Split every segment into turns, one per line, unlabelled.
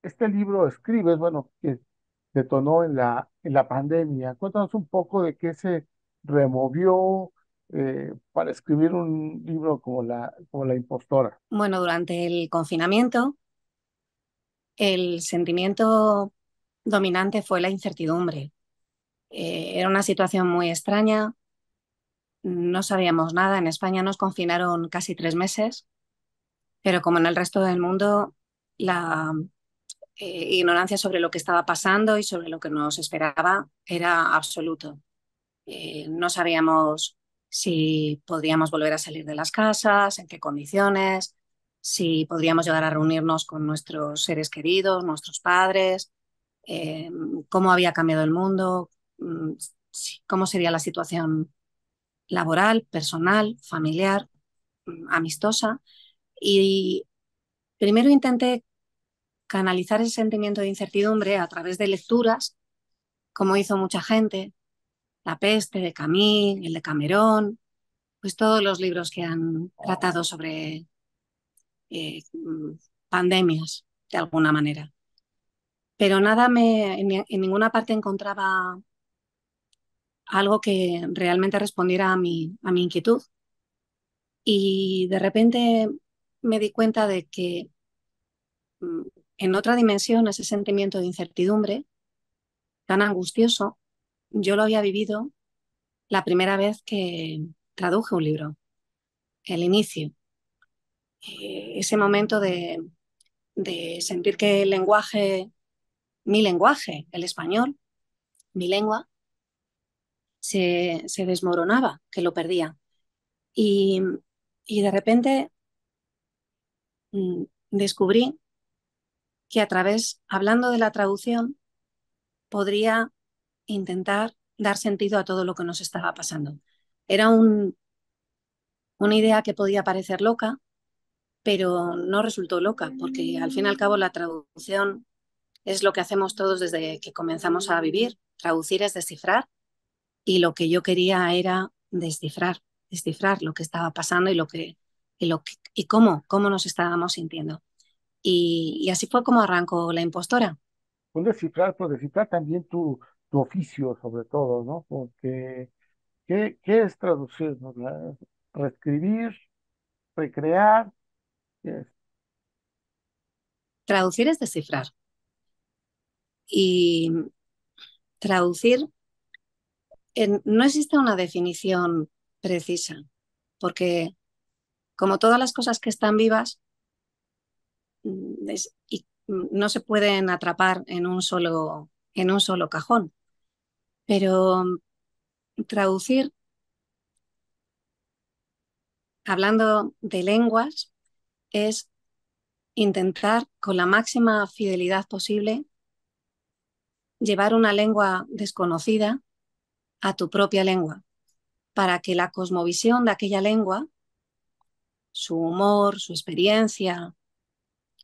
este libro escribes, bueno, que detonó en la pandemia. Cuéntanos un poco de qué se removió para escribir un libro como La Impostora.
Bueno, durante el confinamiento, el sentimiento dominante fue la incertidumbre. Era una situación muy extraña, no sabíamos nada. En España nos confinaron casi 3 meses, pero como en el resto del mundo, la ignorancia sobre lo que estaba pasando y sobre lo que nos esperaba era absoluto. No sabíamos si podríamos volver a salir de las casas, en qué condiciones, si podríamos llegar a reunirnos con nuestros seres queridos, nuestros padres, eh, cómo había cambiado el mundo, mm, cómo sería la situación laboral, personal, familiar, amistosa. Y primero intenté canalizar ese sentimiento de incertidumbre a través de lecturas, como hizo mucha gente, La peste de Camus, el de Cameron, pues todos los libros que han tratado sobre eh, pandemias de alguna manera. Pero nada en ninguna parte encontraba algo que realmente respondiera a mi inquietud. Y de repente me di cuenta de que mm, en otra dimensión ese sentimiento de incertidumbre tan angustioso, yo lo había vivido la primera vez que traduje un libro, el inicio, ese momento de sentir que el lenguaje, mi lenguaje, el español, mi lengua, se desmoronaba, que lo perdía. Y, y de repente descubrí que a través, hablando de la traducción, podría intentar dar sentido a todo lo que nos estaba pasando. Era una idea que podía parecer loca, pero no resultó loca, porque al fin y al cabo la traducción es lo que hacemos todos desde que comenzamos a vivir. Traducir es descifrar, y lo que yo quería era descifrar lo que estaba pasando y cómo nos estábamos sintiendo. Y así fue como arrancó La Impostora.
Un descifrar, pero descifrar también tu oficio, sobre todo, ¿no? Porque, ¿qué es traducir? ¿No? Reescribir, recrear. ¿Qué es?
Traducir es descifrar. Y traducir, no existe una definición precisa, porque como todas las cosas que están vivas, no se pueden atrapar en un solo cajón. Pero traducir, hablando de lenguas, es intentar con la máxima fidelidad posible llevar una lengua desconocida a tu propia lengua, para que la cosmovisión de aquella lengua, su humor, su experiencia,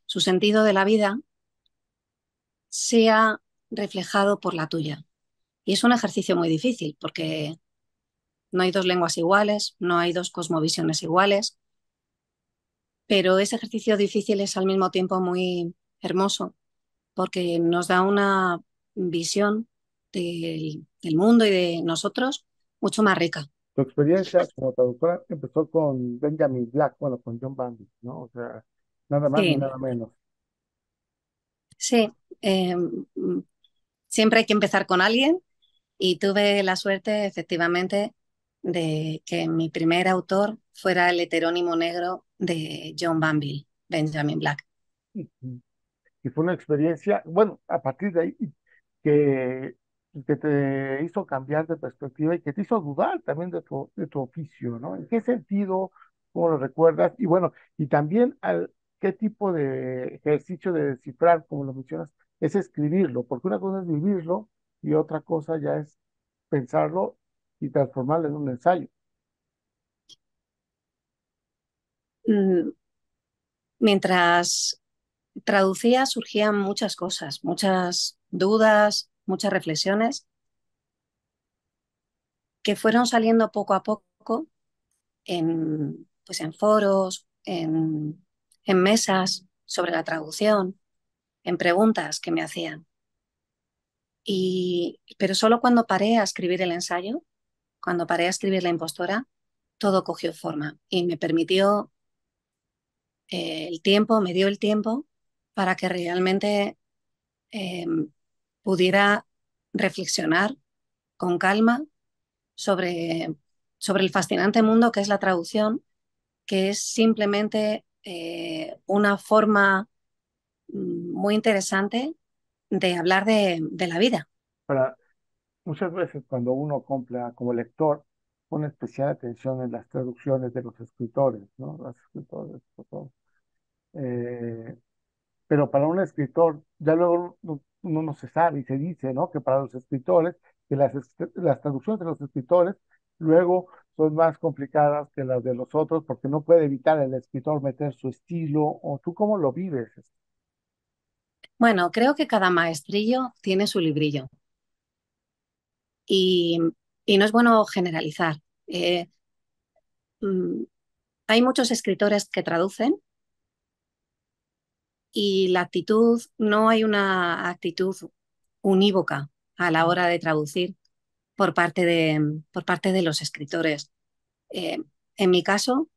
su sentido de la vida, sea reflejado por la tuya. Y es un ejercicio muy difícil porque no hay dos lenguas iguales, no hay dos cosmovisiones iguales, pero ese ejercicio difícil es al mismo tiempo muy hermoso porque nos da una visión del mundo y de nosotros mucho más rica.
Tu experiencia como traductora empezó con Benjamin Black, bueno, con John Bandy, ¿no? O sea, nada más ni
Sí,
nada menos.
sí. eh, Siempre hay que empezar con alguien y tuve la suerte, efectivamente, de que mi primer autor fuera el heterónimo negro de John Banville, Benjamin Black.
Ujú. Y fue una experiencia, bueno, a partir de ahí, que, que te hizo cambiar de perspectiva y que te hizo dudar también de tu oficio, ¿no? ¿En qué sentido? ¿Cómo lo recuerdas? Y bueno, y también qué tipo de ejercicio de descifrar, como lo mencionas, es escribirlo, porque una cosa es vivirlo y otra cosa ya es pensarlo y transformarlo en un ensayo.
Mm, Mientras traducía surgían muchas cosas, muchas dudas, muchas reflexiones que fueron saliendo poco a poco pues en foros, en mesas sobre la traducción, en preguntas que me hacían. Pero solo cuando paré a escribir el ensayo, cuando paré a escribir La impostora, todo cogió forma y me permitió el tiempo, me dio el tiempo para que realmente eh, pudiera reflexionar con calma sobre, sobre el fascinante mundo que es la traducción, que es simplemente una forma muy interesante de hablar de la vida.
Para, muchas veces cuando uno compra como lector, pone especial atención en las traducciones de los escritores, ¿no? Los escritores, por favor. Eh, pero para un escritor, ya luego uno no se sabe y se dice, ¿no? Que para los escritores, que las traducciones de los escritores luego son más complicadas que las de los otros porque no puede evitar el escritor meter su estilo, o tú cómo lo vives.
Bueno, creo que cada maestrillo tiene su librillo y, y no es bueno generalizar. Eh, mm, Hay muchos escritores que traducen y la actitud, no hay una actitud unívoca a la hora de traducir por parte de los escritores. Eh, en mi caso,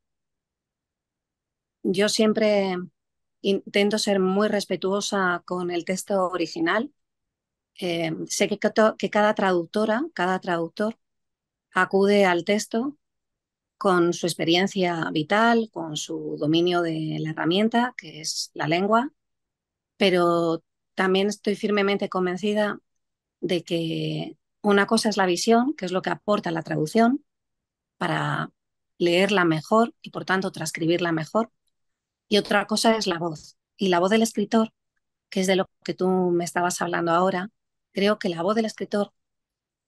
yo siempre intento ser muy respetuosa con el texto original. Sé que cada traductora, cada traductor acude al texto con su experiencia vital, con su dominio de la herramienta, que es la lengua, pero también estoy firmemente convencida de que una cosa es la visión, que es lo que aporta la traducción para leerla mejor y por tanto transcribirla mejor, y otra cosa es la voz. Y la voz del escritor, que es de lo que tú me estabas hablando ahora, creo que la voz del escritor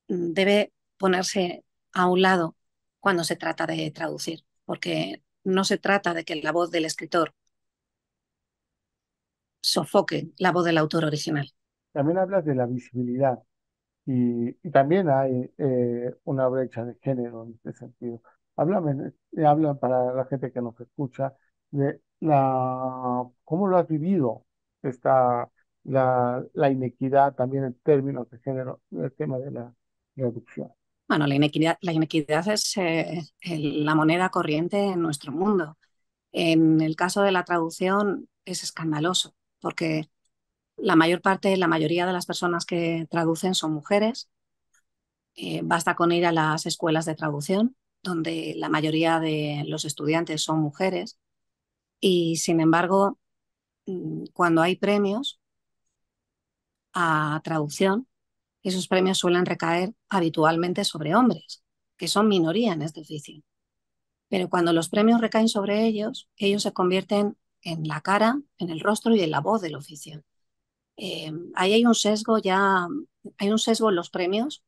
debe ponerse a un lado cuando se trata de traducir, porque no se trata de que la voz del escritor sofoque la voz del autor original.
También hablas de la visibilidad. Y también hay una brecha de género en este sentido. Habla para la gente que nos escucha de cómo lo has vivido, esta, la inequidad también en términos de género, el tema de la reducción.
Bueno, la inequidad es la moneda corriente en nuestro mundo. En el caso de la traducción es escandaloso, porque la mayoría de las personas que traducen son mujeres. Basta con ir a las escuelas de traducción, donde la mayoría de los estudiantes son mujeres. Y sin embargo, cuando hay premios a traducción, esos premios suelen recaer habitualmente sobre hombres, que son minoría en este oficio. Pero cuando los premios recaen sobre ellos, ellos se convierten en la cara, en el rostro y en la voz del oficio. Ahí hay un sesgo en los premios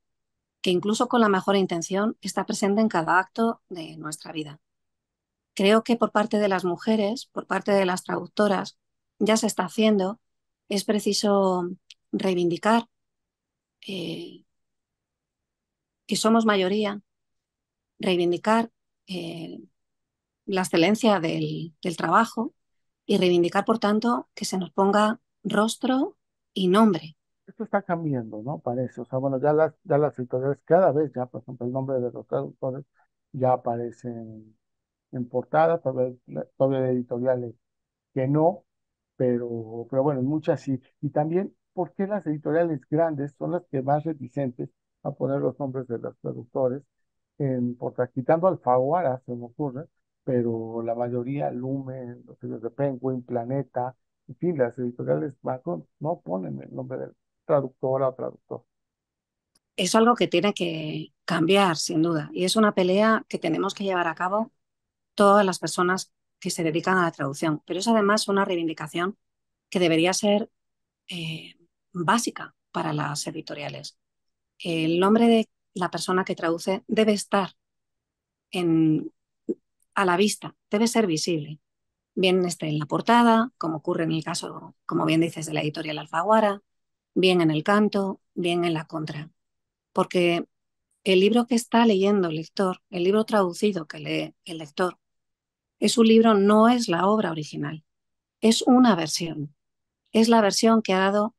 que incluso con la mejor intención está presente en cada acto de nuestra vida. Creo que por parte de las mujeres, por parte de las traductoras, ya se está haciendo. Es preciso reivindicar eh, que somos mayoría, reivindicar eh, la excelencia del trabajo y reivindicar, por tanto, que se nos ponga rostro y nombre.
Esto está cambiando, ¿no? Parece. O sea, bueno, ya las editoriales cada vez ya, por ejemplo, el nombre de los traductores ya aparece en portada, todavía hay editoriales que no, pero bueno, muchas sí. Y también, ¿por qué las editoriales grandes son las que más reticentes a poner los nombres de los traductores? Porque quitando Alfaguara, se me ocurre, pero la mayoría, Lumen, los sellos de Penguin, Planeta, en fin, las editoriales macro no ponen el nombre del traductora o traductor.
Es algo que tiene que cambiar, sin duda, y es una pelea que tenemos que llevar a cabo todas las personas que se dedican a la traducción, pero es además una reivindicación que debería ser eh, básica para las editoriales. El nombre de la persona que traduce debe estar en, a la vista, debe ser visible, bien esté en la portada, como ocurre en el caso, como bien dices, de la editorial Alfaguara, bien en el canto, bien en la contra, porque el libro que está leyendo el lector, el libro traducido que lee el lector, es un libro, no es la obra original, es una versión. es la versión que ha dado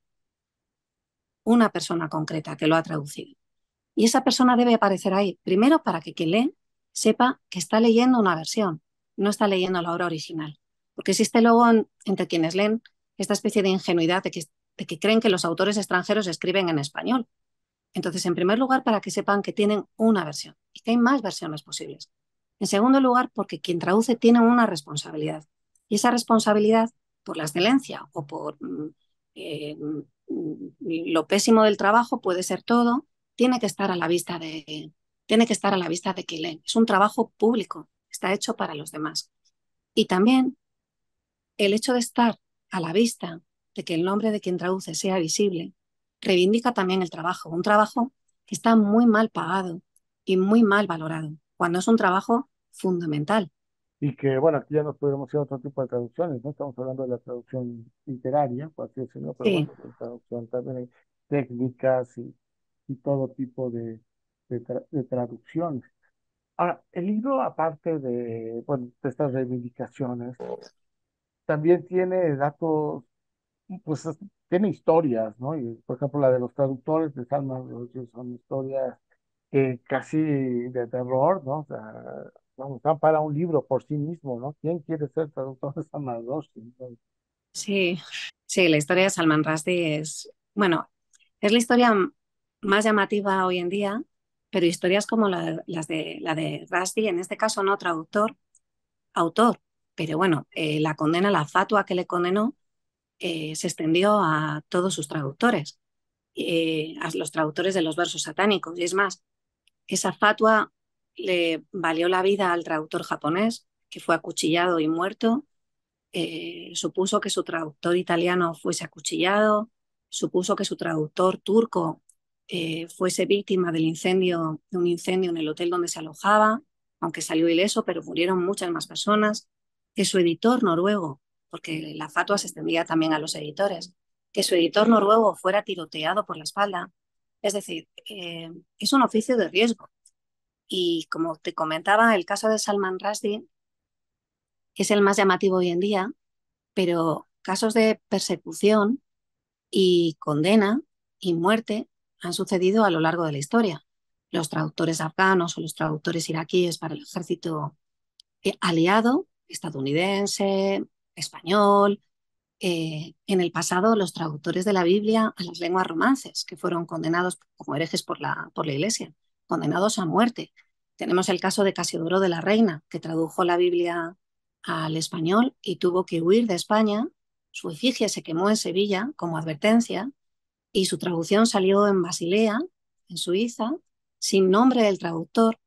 una persona concreta que lo ha traducido. Y esa persona debe aparecer ahí, primero para que quien lee sepa que está leyendo una versión, no está leyendo la obra original. Porque existe luego entre quienes leen esta especie de ingenuidad de que creen que los autores extranjeros escriben en español. Entonces, en primer lugar, para que sepan que tienen una versión y que hay más versiones posibles. En segundo lugar, porque quien traduce tiene una responsabilidad. Y esa responsabilidad, por la excelencia o por eh, lo pésimo del trabajo, puede ser todo, tiene que estar a la vista tiene que estar a la vista de quien lee. Es un trabajo público, está hecho para los demás. Y también el hecho de estar a la vista de que el nombre de quien traduce sea visible reivindica también el trabajo, un trabajo que está muy mal pagado y muy mal valorado, cuando es un trabajo fundamental.
Y que, bueno, aquí ya nos podemos ir a otro tipo de traducciones, ¿no? Estamos hablando de la traducción literaria, por así decirlo, pero
Sí,
bueno, en traducción también hay técnicas y todo tipo de traducciones. Ahora, el libro, aparte de, bueno, de estas reivindicaciones, también tiene datos, pues tiene historias, ¿no? Y, por ejemplo, la de los traductores de Salman Rushdie son historias que casi de terror, ¿no? O sea, vamos, están para un libro por sí mismo, ¿no? ¿Quién quiere ser traductor de Salman Rushdie? ¿No?
sí, sí, la historia de Salman Rushdie es, bueno, es la historia más llamativa hoy en día, pero historias como la de Rushdie, en este caso no traductor, autor, pero bueno, la condena, la fatua que le condenó, se extendió a todos sus traductores, a los traductores de los versos satánicos. Y es más, esa fatua le valió la vida al traductor japonés, que fue acuchillado y muerto. Supuso que su traductor italiano fuese acuchillado, supuso que su traductor turco fuese víctima de un incendio en el hotel donde se alojaba, aunque salió ileso, pero murieron muchas más personas, que su editor noruego, porque la fatua se extendía también a los editores, que su editor noruego fuera tiroteado por la espalda. Es decir, es un oficio de riesgo. Y como te comentaba, el caso de Salman Rushdie es el más llamativo hoy en día, pero casos de persecución y condena y muerte han sucedido a lo largo de la historia. Los traductores afganos o los traductores iraquíes para el ejército aliado, estadounidense, español. En el pasado, los traductores de la Biblia a las lenguas romances, que fueron condenados como herejes por la Iglesia, condenados a muerte. Tenemos el caso de Casiodoro de la Reina, que tradujo la Biblia al español y tuvo que huir de España. Su efigie se quemó en Sevilla como advertencia y su traducción salió en Basilea, en Suiza, sin nombre del traductor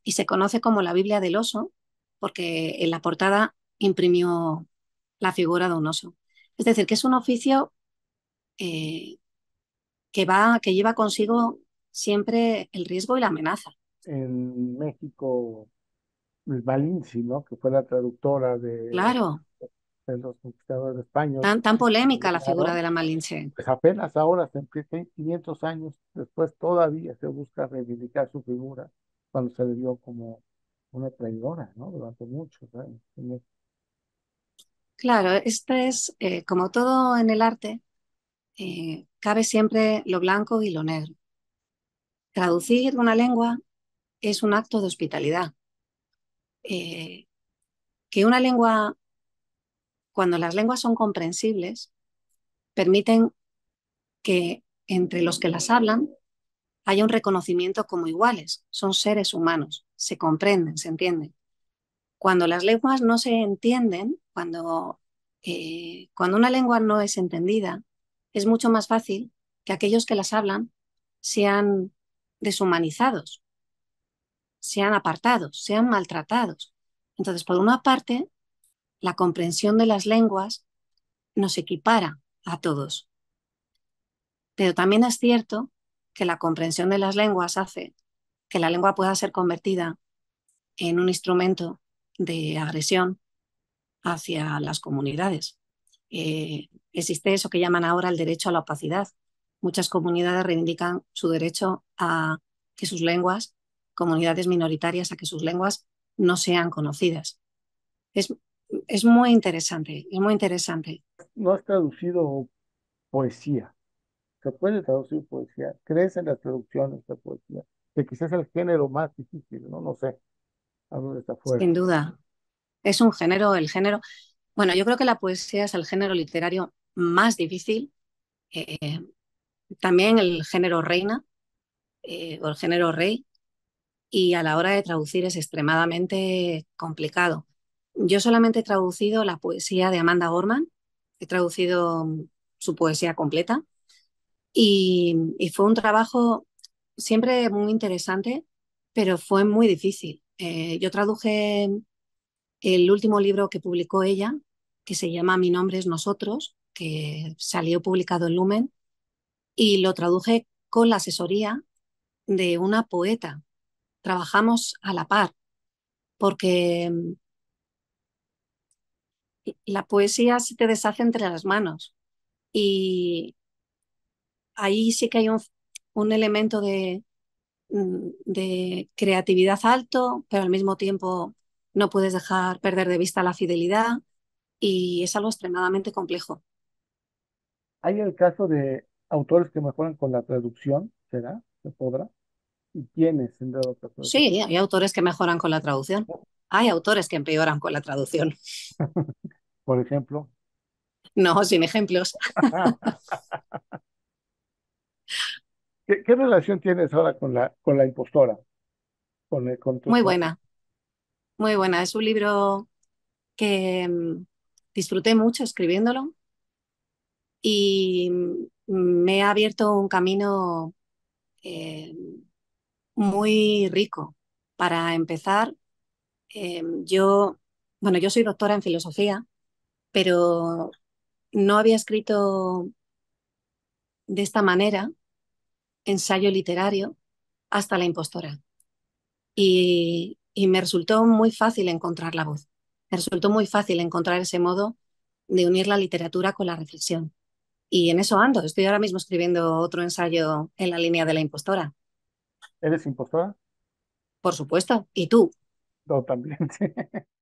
y se conoce como la Biblia del oso porque en la portada imprimió la figura de un oso. Es decir, que es un oficio eh, que lleva consigo siempre el riesgo y la amenaza.
En México, Luis Malinzi, ¿no? Que fue la traductora
Claro,
de los conquistadores españoles,
tan polémica la figura
llegaron,
de la Malinche.
pues apenas ahora, 500 años después, todavía se busca reivindicar su figura cuando se le dio como una traidora, ¿no? Durante muchos años.
Claro, este es, como todo en el arte, cabe siempre lo blanco y lo negro. Traducir una lengua es un acto de hospitalidad. Eh, que una lengua, cuando las lenguas son comprensibles, permiten que entre los que las hablan haya un reconocimiento como iguales. Son seres humanos, se comprenden, se entienden. Cuando las lenguas no se entienden, cuando una lengua no es entendida, es mucho más fácil que aquellos que las hablan sean deshumanizados, sean apartados, sean maltratados. Entonces, por una parte, la comprensión de las lenguas nos equipara a todos, pero también es cierto que la comprensión de las lenguas hace que la lengua pueda ser convertida en un instrumento de agresión hacia las comunidades. Existe eso que llaman ahora el derecho a la opacidad. Muchas comunidades reivindican su derecho a que sus lenguas, comunidades minoritarias, a que sus lenguas no sean conocidas. Es Es muy interesante, es muy interesante.
No has traducido poesía. Se puede traducir poesía. ¿Crees en las traducciones de poesía? Que quizás es el género más difícil, ¿no? No sé, hablo desde afuera.
Sin duda. Es un género, el género. Bueno, yo creo que la poesía es el género literario más difícil. eh, También el género reina o el género rey. Y a la hora de traducir es extremadamente complicado. Yo solamente he traducido la poesía de Amanda Gorman. He traducido su poesía completa. Y fue un trabajo siempre muy interesante, pero fue muy difícil. Yo traduje el último libro que publicó ella, que se llama Mi nombre es Nosotros, que salió publicado en Lumen, y lo traduje con la asesoría de una poeta. Trabajamos a la par, porque la poesía se te deshace entre las manos y ahí sí que hay un elemento de creatividad alto, pero al mismo tiempo no puedes dejar perder de vista la fidelidad y es algo extremadamente complejo.
¿Hay el caso de autores que mejoran con la traducción? ¿Será? ¿Se podrá? ¿Y quiénes en dado caso de eso?
Sí, hay autores que mejoran con la traducción. Hay autores que empeoran con la traducción.
Por ejemplo.
No, sin ejemplos.
¿Qué relación tienes ahora con la impostora? Con tu
Muy
esposo.
buena, muy buena. Es un libro que disfruté mucho escribiéndolo y me ha abierto un camino eh, muy rico. Para empezar, yo, bueno, yo soy doctora en filosofía, pero no había escrito de esta manera ensayo literario hasta La impostora. Y me resultó muy fácil encontrar la voz. Me resultó muy fácil encontrar ese modo de unir la literatura con la reflexión. Y en eso ando. Estoy ahora mismo escribiendo otro ensayo en la línea de La impostora,
¿Eres impostora?
por supuesto. ¿Y tú?
No, también. Sí.